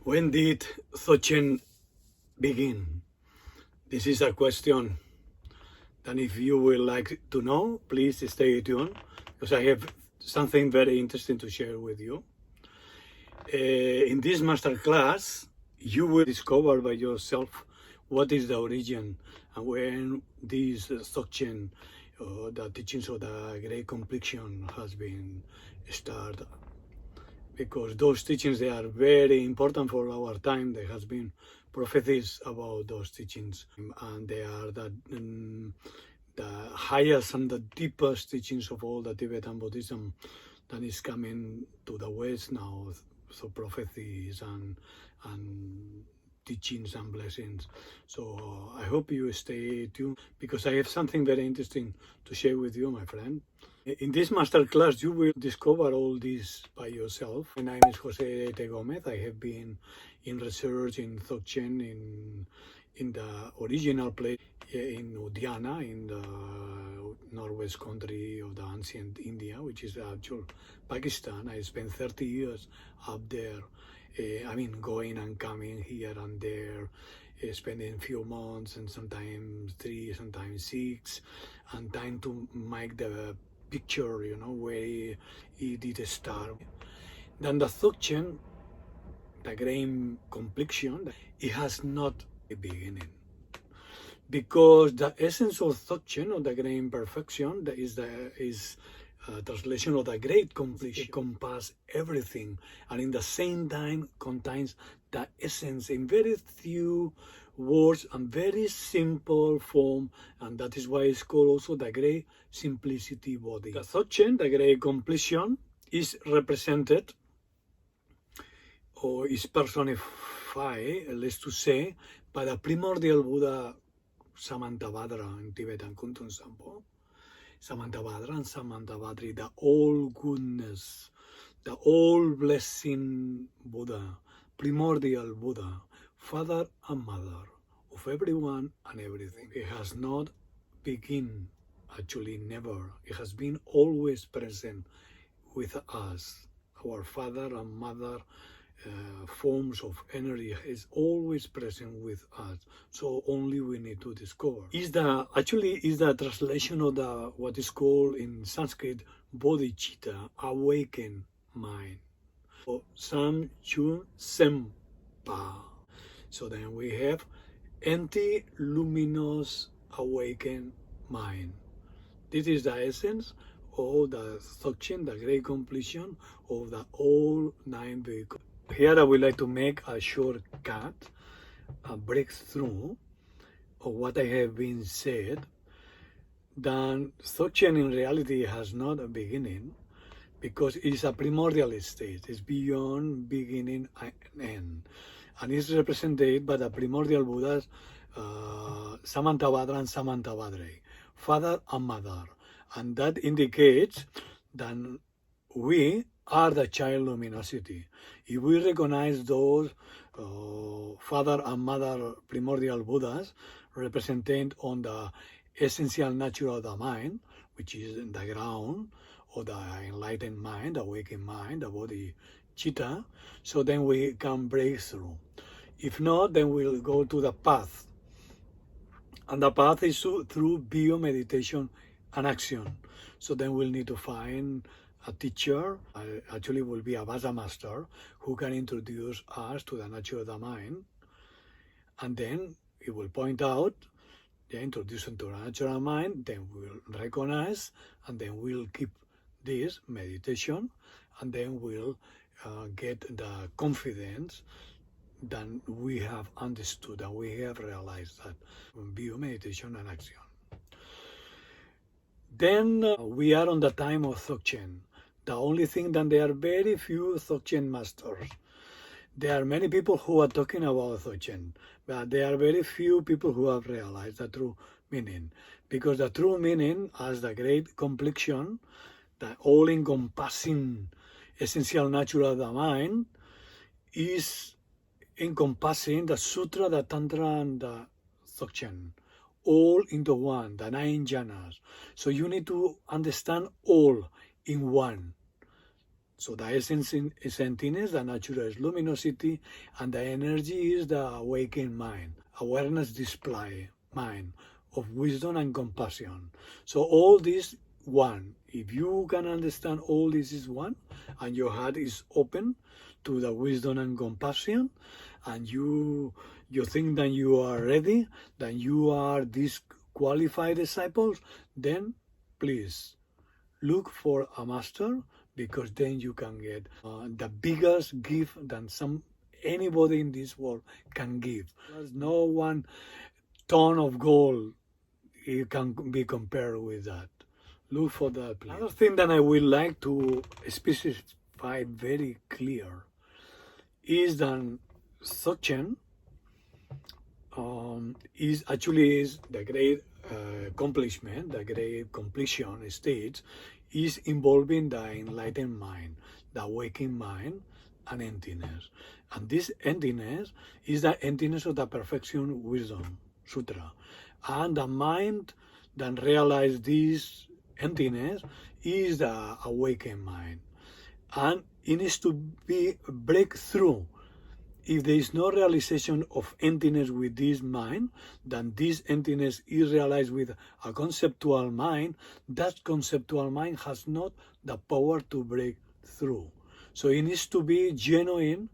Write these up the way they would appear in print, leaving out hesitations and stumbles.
When did Dzogchen begin? This is a question that if you would like to know, please stay tuned because I have something very interesting to share with you. In this masterclass, you will discover by yourself what is the origin and when this Dzogchen, the teachings of the Great Complexion has been started. Because those teachings, they are very important for our time. There has been prophecies about those teachings, and they are the highest and the deepest teachings of all the Tibetan Buddhism that is coming to the West now. So prophecies and teachings and blessings. So I hope you stay tuned because I have something very interesting to share with you, my friend. In this masterclass, you will discover all this by yourself. My name is Jose T. Gomez. I have been in research in Dzogchen in the original place in Udayana, in the northwest country of the ancient India, which is actual Pakistan. I spent 30 years up there. Going and coming here and there, spending a few months and sometimes 3, sometimes 6, and time to make the picture, where it did start. Then the Dzogchen, the Great Complexion, it has not a beginning. Because the essence of Dzogchen, or the Great Perfection, that is translation of the Great Completion, encompasses everything, and in the same time contains the essence in very few words and very simple form, and that is why it's called also the Great Simplicity Body. The Dzogchen, the Great Completion, is represented or is personified, let's to say, by the primordial Buddha Samantabhadra in Tibetan, Kuntun Sampo. Samantabhadra and Samantabhadri, the all goodness, the all blessing Buddha, primordial Buddha, father and mother of everyone and everything. It has not begun, actually never. It has been always present with us. Our father and mother forms of energy is always present with us, so only we need to discover. Is the translation of the what is called in Sanskrit bodhicitta, awakened mind, or Sam Chun Sempa. So then we have empty, luminous, awakened mind. This is the essence of the Dzogchen, the Great Completion of the all 9 vehicles. Here I would like to make a shortcut, a breakthrough of what I have been said. That Dzogchen in reality has not a beginning because it is a primordial state. It's beyond beginning and end. And it's represented by the primordial Buddhas, Samantabhadra and Samantabhadri, father and mother. And that indicates that we are the child luminosity. If we recognize those father and mother primordial Buddhas represented on the essential nature of the mind, which is the ground, or the enlightened mind, the awakened mind, the bodhicitta, so then we can break through. If not, then we'll go to the path. And the path is through bio-meditation and action. So then we'll need to find a teacher, actually will be a Vasa master, who can introduce us to the nature of the mind. And then he will point out, introduction to the nature of the mind, then we'll recognize, and then we'll keep this meditation, and then we'll get the confidence that we have understood and we have realized that bio-meditation and action. Then we are on the time of Dzogchen. The only thing that there are very few Dzogchen masters. There are many people who are talking about Dzogchen, but there are very few people who have realized the true meaning. Because the true meaning, as the Great Complexion, the all-encompassing essential nature of the mind, is encompassing the Sutra, the Tantra, and the Dzogchen. All into one, the 9 jhanas. So you need to understand all in one. So the essence is emptiness, the nature is luminosity, and the energy is the awakened mind, awareness display, mind of wisdom and compassion. So all this one. If you can understand all this is one, and your heart is open to the wisdom and compassion, and you think that you are ready, that you are these qualified disciples, then please look for a master, because then you can get the biggest gift than anybody in this world can give. There's no one ton of gold it can be compared with that. Look for that, please. Another thing that I would like to specify very clear is that Dzogchen is the great accomplishment, the great completion stage is involving the enlightened mind, the awakened mind, and emptiness. And this emptiness is the emptiness of the Perfection Wisdom Sutra. And the mind that realizes this emptiness is the awakened mind. And it needs to be a breakthrough. If there is no realization of emptiness with this mind, then this emptiness is realized with a conceptual mind. That conceptual mind has not the power to break through. So it needs to be genuine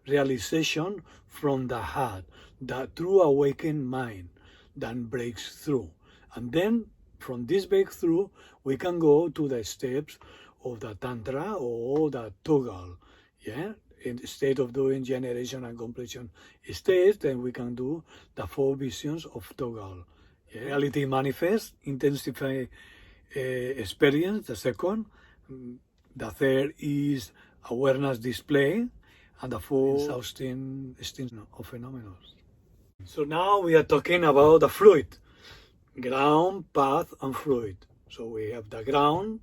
realization from the heart, the true awakened mind that breaks through. And then from this breakthrough, we can go to the steps of the Tantra or the Togal. Yeah? In the state of doing generation and completion stage, then we can do the 4 visions of Togal. Yeah? Reality manifest, intensify experience, the second. The third is awareness display, and the 4 exhausting extinction of phenomena. So now we are talking about the fluid, ground, path, and fluid. So we have the ground,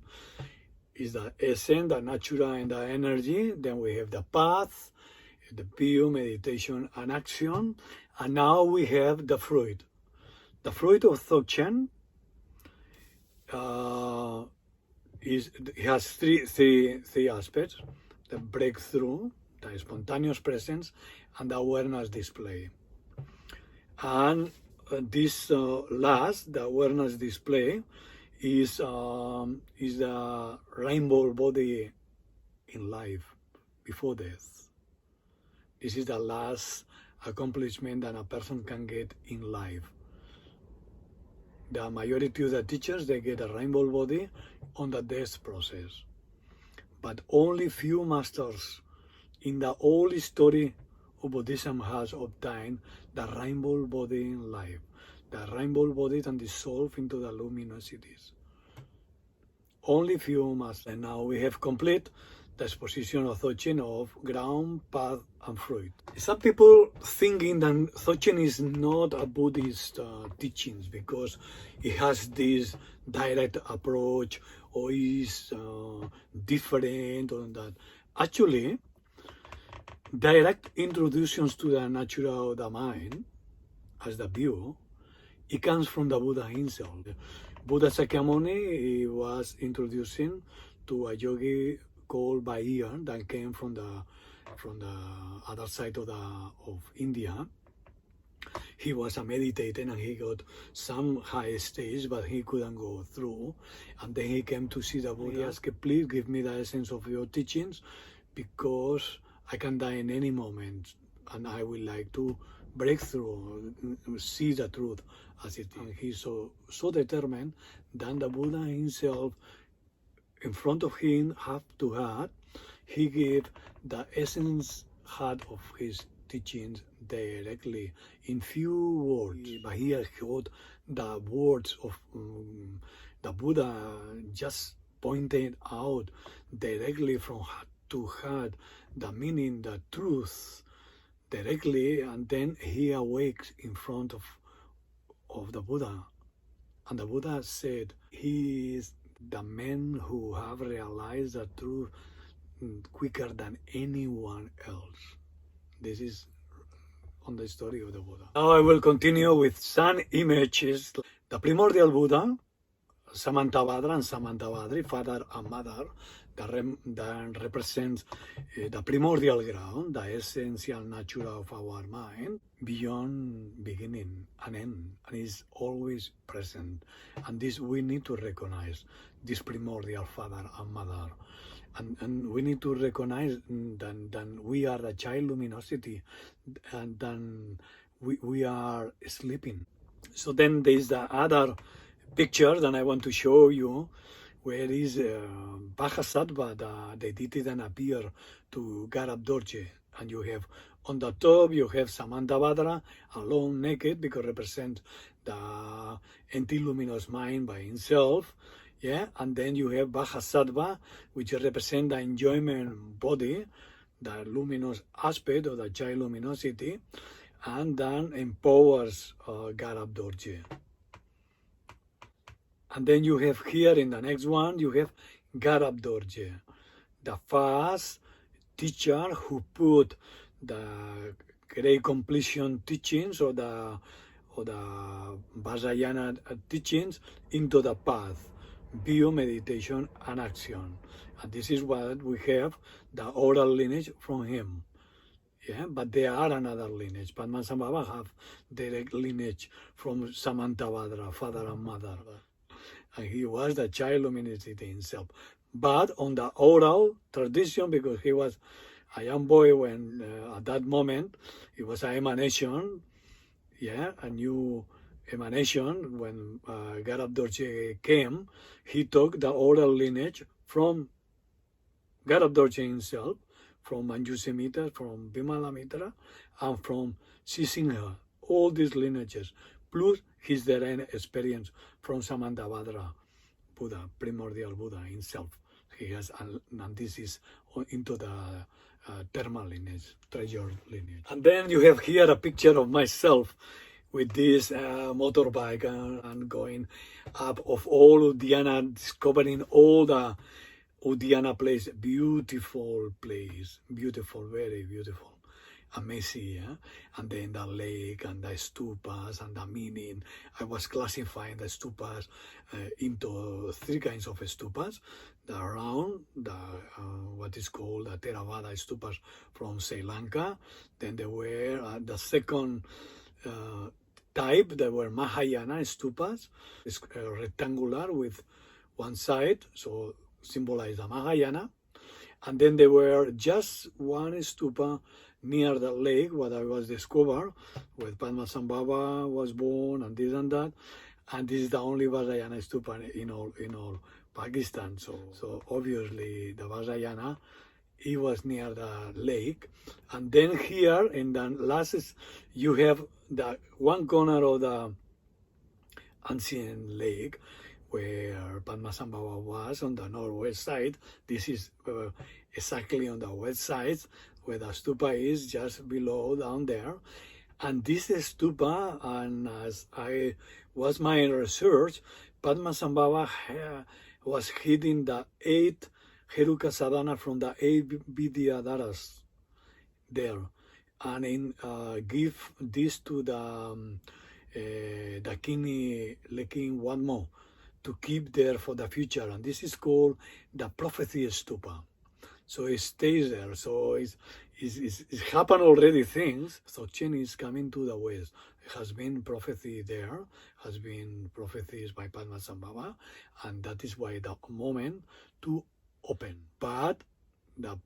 is the essence, the nature, and the energy. Then we have the path, the view, meditation, and action. And now we have the fruit. The fruit of Dzogchen has three aspects: the breakthrough, the spontaneous presence, and the awareness display. And this last, the awareness display, is the rainbow body in life before death. This is the last accomplishment that a person can get in life. The majority of the teachers, they get a rainbow body on the death process. But only few masters in the whole history of Buddhism has obtained the rainbow body in life. The rainbow body can dissolve into the luminosities. Only few masters. And now we have complete the exposition of Dzogchen of ground, path, and fruit. Some people thinking that Dzogchen is not a Buddhist teachings because it has this direct approach or is different or that. Actually, direct introductions to the nature of the mind as the view, it comes from the Buddha himself. Buddha Sakyamuni was introducing to a yogi called Bahir that came from the other side of India. He was a meditator and he got some high stage, but he couldn't go through. And then he came to see the Buddha. He asked, please give me the essence of your teachings, because I can die in any moment and I would like to break through, see the truth as it is. And he's so determined that the Buddha himself, in front of him, heart to heart, he gave the essence heart of his teachings directly in few words. But he heard the words of the Buddha just pointed out directly from heart to heart the meaning, the truth directly, and then he awakes in front of the Buddha. And the Buddha said, he is the man who have realized the truth quicker than anyone else. This is on the story of the Buddha. Now I will continue with some images. The primordial Buddha, Samantavadra and Samantavadri, father and mother, that represents the primordial ground, the essential nature of our mind, beyond beginning and end, and is always present. And this we need to recognize, this primordial father and mother. And we need to recognize that we are the child luminosity, and then we are sleeping. So then there is the other picture that I want to show you, where is Bhajasattva, the deity that appear to Garabdorje. And you have on the top, you have Samantavadra, alone, naked, because represent the anti-luminous mind by himself. Yeah, and then you have Bhajasattva, which represent the enjoyment body, the luminous aspect of the child luminosity, and then empowers Garabdorje. And then you have here in the next one, you have Garabdorje, the first teacher who put the great completion teachings or the Vajrayana teachings into the path, bio, meditation, and action. And this is what we have, the oral lineage from him. Yeah, but there are another lineage. Padmasambhava have direct lineage from Samantavadra, father and mother. And he was the child luminosity himself. But on the oral tradition, because he was a young boy when at that moment it was an emanation, yeah, a new emanation. When Garabdorje came, he took the oral lineage from Garabdorje himself, from Manjusi Mitra, from Bimala Mitra, and from Sisingha, all these lineages, plus his direct experience from Samantavadra Buddha, primordial Buddha himself. He has, and this is into the thermal lineage, treasure lineage. And then you have here a picture of myself with this motorbike and going up of all Uddiyana, discovering all the Uddiyana place, beautiful place, beautiful, very beautiful, amazing, yeah? And then the lake and the stupas and the meaning. I was classifying the stupas into three kinds of stupas: the round, the what is called the Theravada stupas from Sri Lanka. Then there were the second type, there were Mahayana stupas. It's rectangular with one side, so symbolize the Mahayana. And then there were just one stupa near the lake where I was discovered, where Padmasambhava was born and this and that. And this is the only Vajrayana stupa in all Pakistan. So obviously the Vajrayana, he was near the lake. And then here in the last, you have the one corner of the ancient lake where Padmasambhava was on the northwest side. This is exactly on the west side where the stupa is, just below down there. And this stupa, and as I was my research, Padmasambhava was hiding the 8 Heruka Sadhana from the 8 Vidyadharas there, and in give this to the King Wadmo to keep there for the future, and this is called the Prophecy Stupa. So it stays there. So it's happened already things. Dzogchen is coming to the west. It has been prophecy there, has been prophecies by Padmasambhava, and that is why the moment to open. But the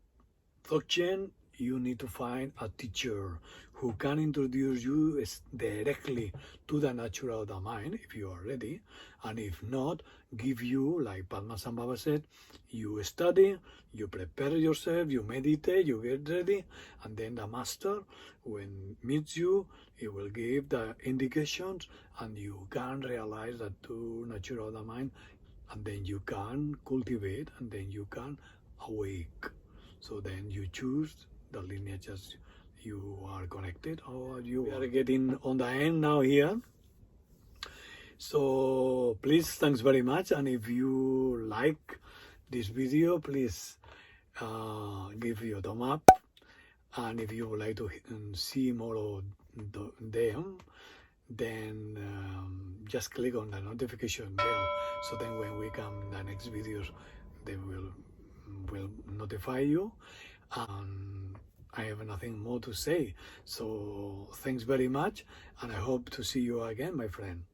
Dzogchen, you need to find a teacher who can introduce you directly to the nature of the mind, if you are ready. And if not, give you, like Padmasambhava said, you study, you prepare yourself, you meditate, you get ready, and then the master, when meets you, he will give the indications, and you can realize the true nature of the mind, and then you can cultivate, and then you can awake. So then you choose the lineages you are connected, or you are getting on the end now here. So please, thanks very much. And if you like this video, please give your thumb up. And if you would like to see more of them, then just click on the notification bell, so then when we come the next videos, they will notify you. I have nothing more to say, so thanks very much, and I hope to see you again, my friend.